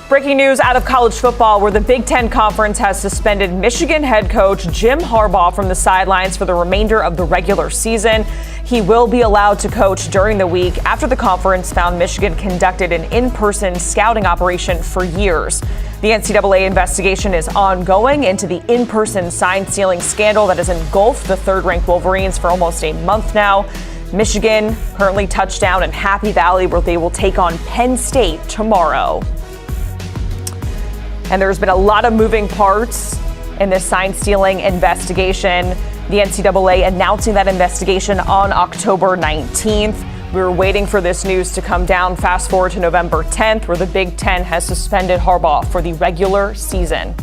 Breaking news out of college football, where the Big Ten Conference has suspended Michigan head coach Jim Harbaugh from the sidelines for the remainder of the regular season. He will be allowed to coach during the week after the conference found Michigan conducted an in-person scouting operation for years. The NCAA investigation is ongoing into the in-person sign-stealing scandal that has engulfed the third-ranked Wolverines for almost a month now. Michigan currently touched down in Happy Valley, where they will take on Penn State tomorrow. And there's been a lot of moving parts in this sign-stealing investigation. The NCAA announcing that investigation on October 19th. We were waiting for this news to come down. Fast forward to November 10th, where the Big Ten has suspended Harbaugh for the regular season.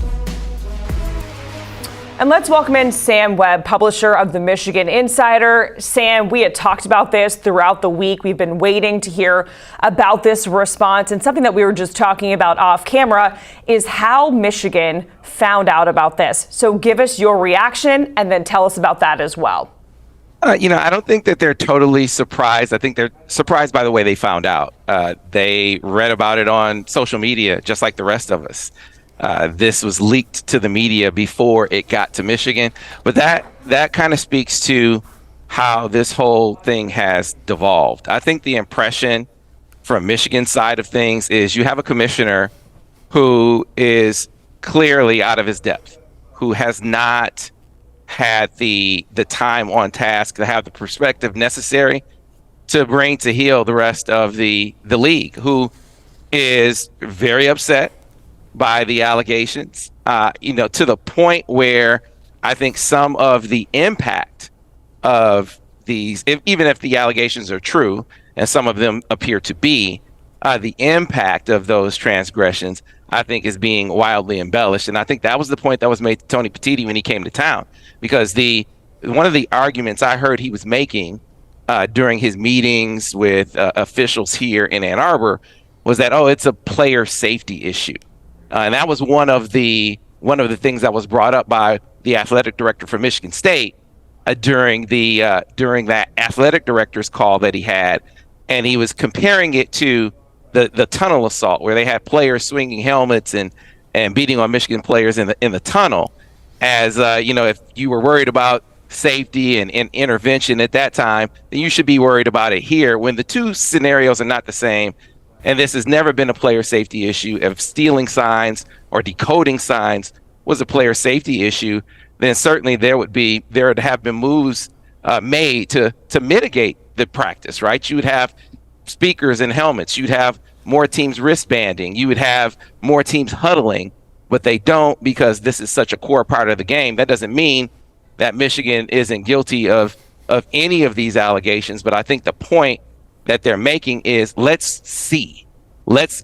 And let's welcome in Sam Webb, publisher of the Michigan Insider. Sam, we had talked about this throughout the week. We've been waiting to hear about this response. And something that we were just talking about off camera is how Michigan found out about this. So give us your reaction and then tell us about that as well. I don't think that they're totally surprised. I think they're surprised by the way they found out. They read about it on social media, just like the rest of us. This was leaked to the media before it got to Michigan. But that kind of speaks to how this whole thing has devolved. I think the impression from Michigan's side of things is you have a commissioner who is clearly out of his depth, who has not had the time on task to have the perspective necessary to bring to heel the rest of the league, who is very upset by the allegations, to the point where I think some of the impact of these, even if the allegations are true, and some of them appear to be, the impact of those transgressions, I think, is being wildly embellished. And I think that was the point that was made to Tony Petitti when he came to town, because one of the arguments I heard he was making during his meetings with officials here in Ann Arbor was that, it's a player safety issue. And that was one of the things that was brought up by the athletic director for Michigan State during that athletic director's call that he had, and he was comparing it to the tunnel assault, where they had players swinging helmets and beating on Michigan players in the tunnel. As if you were worried about safety and intervention at that time, then you should be worried about it here, when the two scenarios are not the same. And this has never been a player safety issue. If stealing signs or decoding signs was a player safety issue, then certainly there would have been moves made to mitigate the practice, right? You would have speakers and helmets. You'd have more teams wristbanding. You would have more teams huddling, but they don't, because this is such a core part of the game. That doesn't mean that Michigan isn't guilty of any of these allegations, but I think the point that they're making is, let's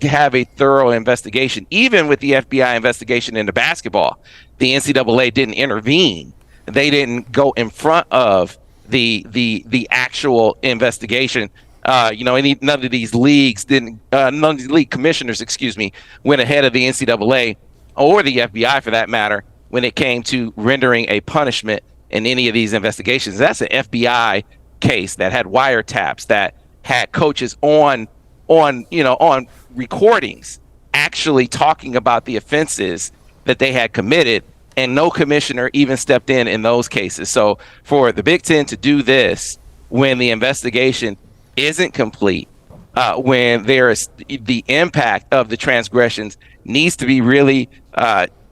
have a thorough investigation. Even with the FBI investigation into basketball, the NCAA didn't intervene. They didn't go in front of the actual investigation. None of these league commissioners, went ahead of the NCAA or the FBI for that matter when it came to rendering a punishment in any of these investigations. That's an FBI case that had wiretaps, that had coaches on recordings actually talking about the offenses that they had committed, and no commissioner even stepped in those cases. So for the Big Ten to do this when the investigation isn't complete, when there is the impact of the transgressions needs to be really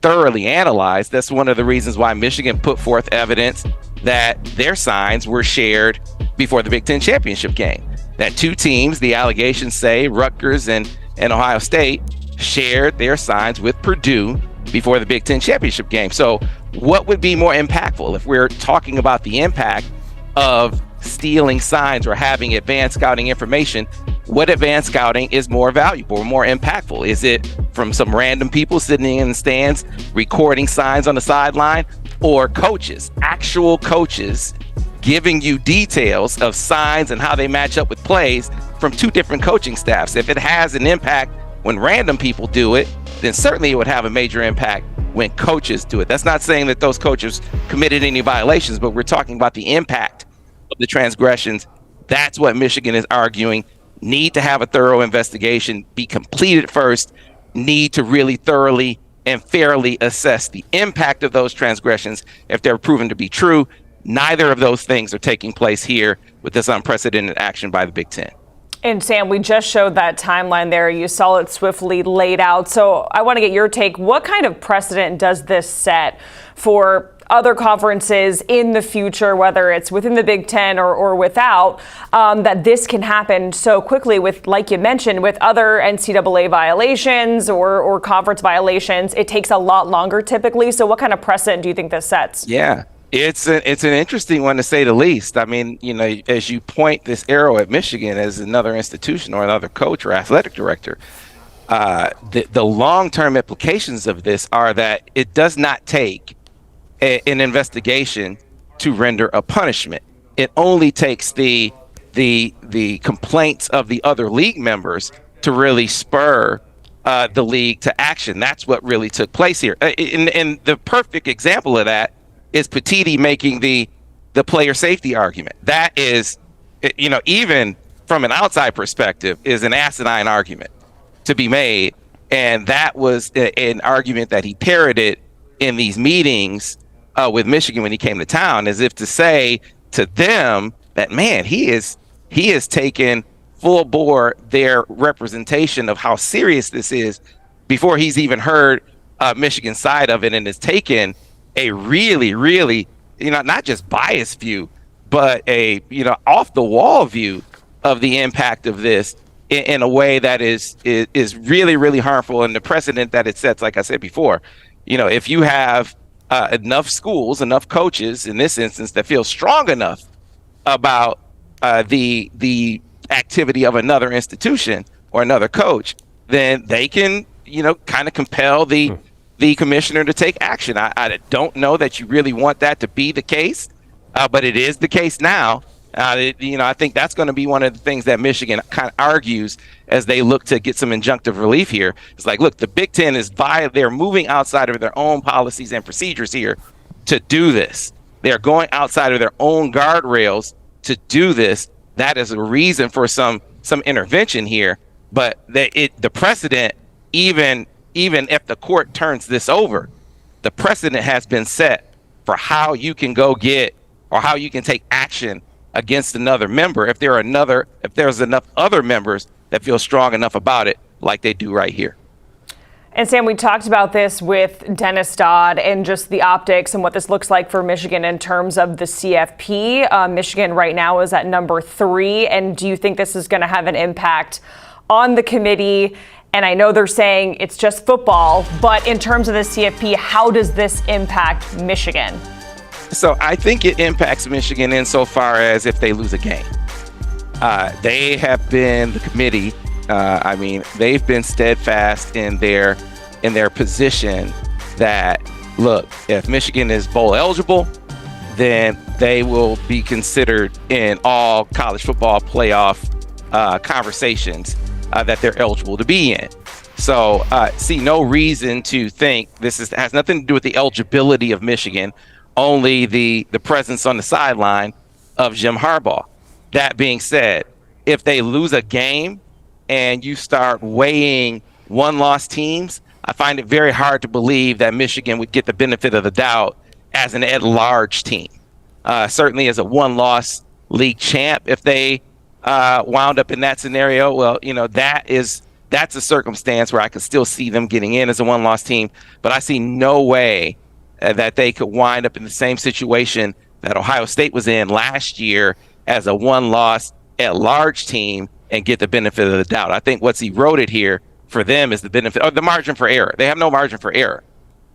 thoroughly analyzed. That's one of the reasons why Michigan put forth evidence that their signs were shared before the Big Ten championship game. That two teams, the allegations say, Rutgers and Ohio State, shared their signs with Purdue before the Big Ten championship game. So what would be more impactful if we're talking about the impact of stealing signs or having advanced scouting information? What advanced scouting is more valuable, more impactful? Is it from some random people sitting in the stands recording signs on the sideline, or coaches, actual coaches, giving you details of signs and how they match up with plays from two different coaching staffs? If it has an impact when random people do it, then certainly it would have a major impact when coaches do it. That's not saying that those coaches committed any violations, but we're talking about the impact of the transgressions. That's what Michigan is arguing. Need to have a thorough investigation be completed first, need to really thoroughly and fairly assess the impact of those transgressions if they're proven to be true. Neither of those things are taking place here with this unprecedented action by the Big Ten. And Sam, we just showed that timeline there. You saw it swiftly laid out. So I want to get your take. What kind of precedent does this set for other conferences in the future, whether it's within the Big Ten or without, that this can happen so quickly with, like you mentioned, with other NCAA violations or conference violations? It takes a lot longer typically. So what kind of precedent do you think this sets? Yeah. It's an interesting one, to say the least. I mean, as you point this arrow at Michigan as another institution or another coach or athletic director, the long-term implications of this are that it does not take an investigation to render a punishment. It only takes the complaints of the other league members to really spur the league to action. That's what really took place here. And the perfect example of that is Petiti making the player safety argument. That is, even from an outside perspective, is an asinine argument to be made. And that was an argument that he parroted in these meetings with Michigan when he came to town, as if to say to them that, man, he is taken full bore their representation of how serious this is before he's even heard Michigan's side of it, and has taken a really, really, not just biased view, but a, off the wall view of the impact of this in a way that is really, really harmful. And the precedent that it sets, like I said before, if you have enough schools, enough coaches in this instance that feel strong enough about the activity of another institution or another coach, then they can, kind of compel the commissioner to take action. I don't know that you really want that to be the case, but it is the case now. I think that's going to be one of the things that Michigan kind of argues as they look to get some injunctive relief here. It's like, look, the Big Ten they're moving outside of their own policies and procedures here to do this. They're going outside of their own guardrails to do this. That is a reason for some intervention here. But the precedent, even if the court turns this over, the precedent has been set for how you can go get, or how you can take action against another member if there's enough other members that feel strong enough about it, like they do right here. And Sam, we talked about this with Dennis Dodd and just the optics and what this looks like for Michigan in terms of the CFP. Michigan right now is at number 3. And do you think this is going to have an impact on the committee? And I know they're saying it's just football, but in terms of the CFP, how does this impact Michigan? So I think it impacts Michigan insofar as if they lose a game. They have been, the committee, they've been steadfast in their position that, look, if Michigan is bowl eligible, then they will be considered in all college football playoff conversations that they're eligible to be in. So see no reason to think has nothing to do with the eligibility of Michigan, only the presence on the sideline of Jim Harbaugh. That being said, if they lose a game and you start weighing one-loss teams, I find it very hard to believe that Michigan would get the benefit of the doubt as an at-large team. Certainly as a one-loss league champ, if they wound up in that scenario, well, that's a circumstance where I could still see them getting in as a one-loss team. But I see no way that they could wind up in the same situation that Ohio State was in last year as a one-loss at-large team and get the benefit of the doubt. I think what's eroded here for them is the benefit or the margin for error. They have no margin for error.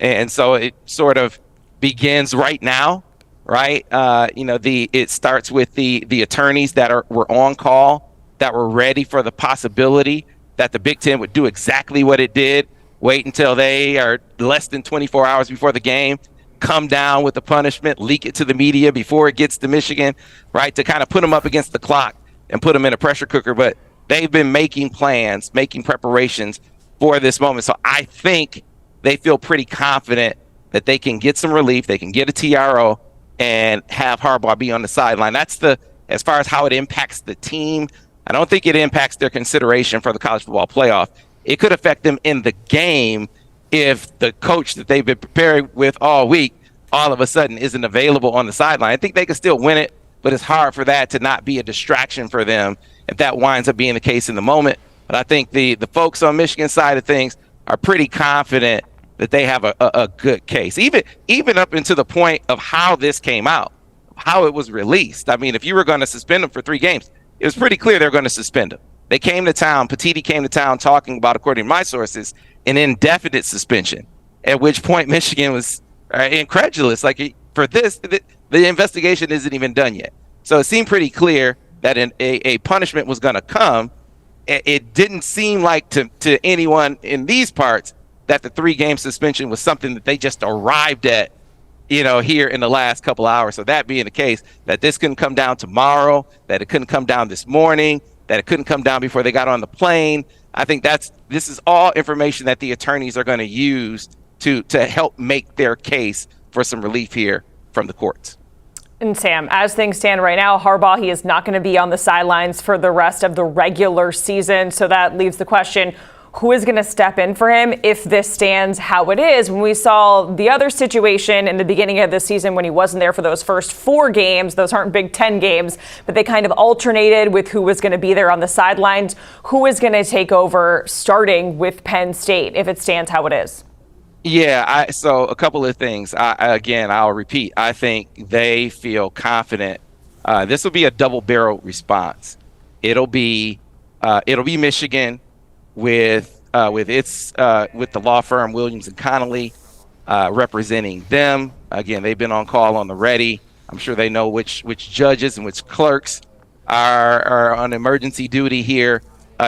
And so it sort of begins right now, right? It starts with the attorneys that were on call, that were ready for the possibility that the Big Ten would do exactly what it did, wait until they are less than 24 hours before the game, come down with the punishment, leak it to the media before it gets to Michigan, right, to kind of put them up against the clock and put them in a pressure cooker. But they've been making plans, making preparations for this moment. So I think they feel pretty confident that they can get some relief, they can get a TRO, and have Harbaugh be on the sideline. That's as far as how it impacts the team. I don't think it impacts their consideration for the college football playoff. It could affect them in the game if the coach that they've been preparing with all week all of a sudden isn't available on the sideline. I think they can still win it, but it's hard for that to not be a distraction for them if that winds up being the case in the moment. But I think the folks on Michigan's side of things are pretty confident that they have a good case, even up into the point of how this came out, how it was released. I mean, if you were going to suspend them for 3 games, it was pretty clear they're going to suspend them. They came to town, Petiti came to town talking about, according to my sources, an indefinite suspension, at which point Michigan was incredulous. Like, for this, the investigation isn't even done yet. So it seemed pretty clear that a punishment was going to come. It didn't seem like to anyone in these parts that the 3-game suspension was something that they just arrived at, here in the last couple hours. So that being the case, that this couldn't come down tomorrow, that it couldn't come down this morning, that it couldn't come down before they got on the plane. I think this is all information that the attorneys are going to use to help make their case for some relief here from the courts. And Sam, as things stand right now, Harbaugh, he is not going to be on the sidelines for the rest of the regular season. So that leaves the question, who is going to step in for him if this stands how it is? When we saw the other situation in the beginning of the season when he wasn't there for those first 4 games, those aren't Big Ten games, but they kind of alternated with who was going to be there on the sidelines. Who is going to take over starting with Penn State if it stands how it is? Yeah, so a couple of things. I'll repeat. I think they feel confident. This will be a double-barrel response. It'll be Michigan with the law firm Williams and Connolly representing them. Again, they've been on call on the ready. I'm sure they know which judges and which clerks are on emergency duty here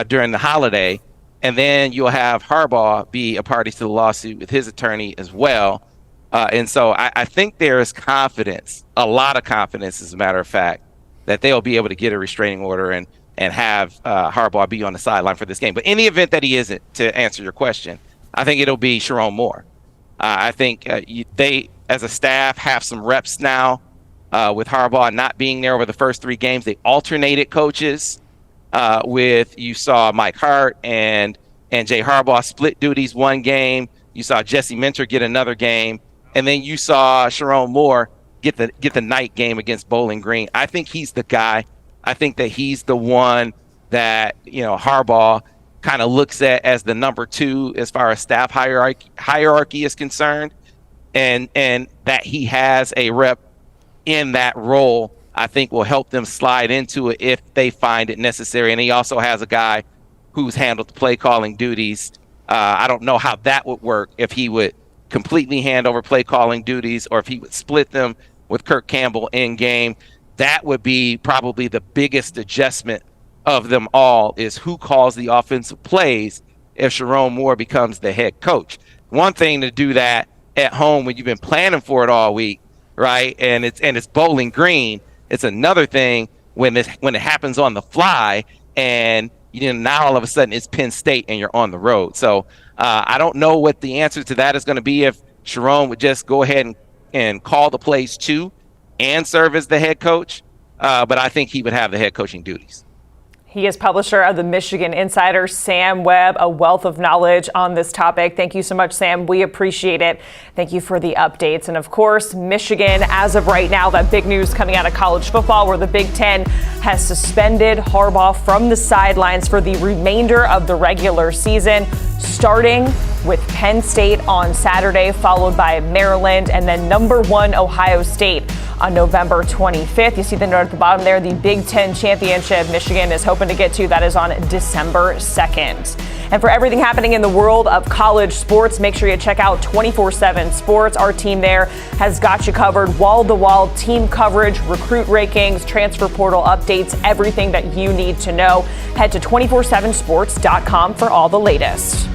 during the holiday. And then you'll have Harbaugh be a party to the lawsuit with his attorney as well. And so I think there is confidence, a lot of confidence, as a matter of fact, that they'll be able to get a restraining order and have Harbaugh be on the sideline for this game. But in the event that he isn't, to answer your question, I think it'll be Sharon Moore. I think they, as a staff, have some reps now with Harbaugh not being there over the first 3 games. They alternated coaches. You saw Mike Hart and Jay Harbaugh split duties 1 game. You saw Jesse Minter get another game, and then you saw Sharon Moore get the night game against Bowling Green. I think he's the guy. I think that he's the one that Harbaugh kind of looks at as the number 2 as far as staff hierarchy is concerned, and that he has a rep in that role, I think will help them slide into it if they find it necessary. And he also has a guy who's handled the play calling duties. I don't know how that would work, if he would completely hand over play calling duties or if he would split them with Kirk Campbell in game. That would be probably the biggest adjustment of them all, is who calls the offensive plays if Sharon Moore becomes the head coach. One thing to do that at home when you've been planning for it all week, right? And it's Bowling Green. It's another thing when it happens on the fly, and now all of a sudden it's Penn State and you're on the road. So I don't know what the answer to that is going to be, if Sharon would just go ahead and call the plays too and serve as the head coach. But I think he would have the head coaching duties. He is publisher of the Michigan Insider, Sam Webb, a wealth of knowledge on this topic. Thank you so much, Sam. We appreciate it. Thank you for the updates. And of course, Michigan, as of right now, that big news coming out of college football, where the Big Ten has suspended Harbaugh from the sidelines for the remainder of the regular season, starting with Penn State on Saturday, followed by Maryland, and then number 1 Ohio State on November 25th. You see the note at the bottom there, the Big Ten championship Michigan is hoping to get to. That is on December 2nd. And for everything happening in the world of college sports, make sure you check out 24/7 Sports. Our team there has got you covered. Wall-to-wall team coverage, recruit rankings, transfer portal updates, everything that you need to know. Head to 247sports.com for all the latest.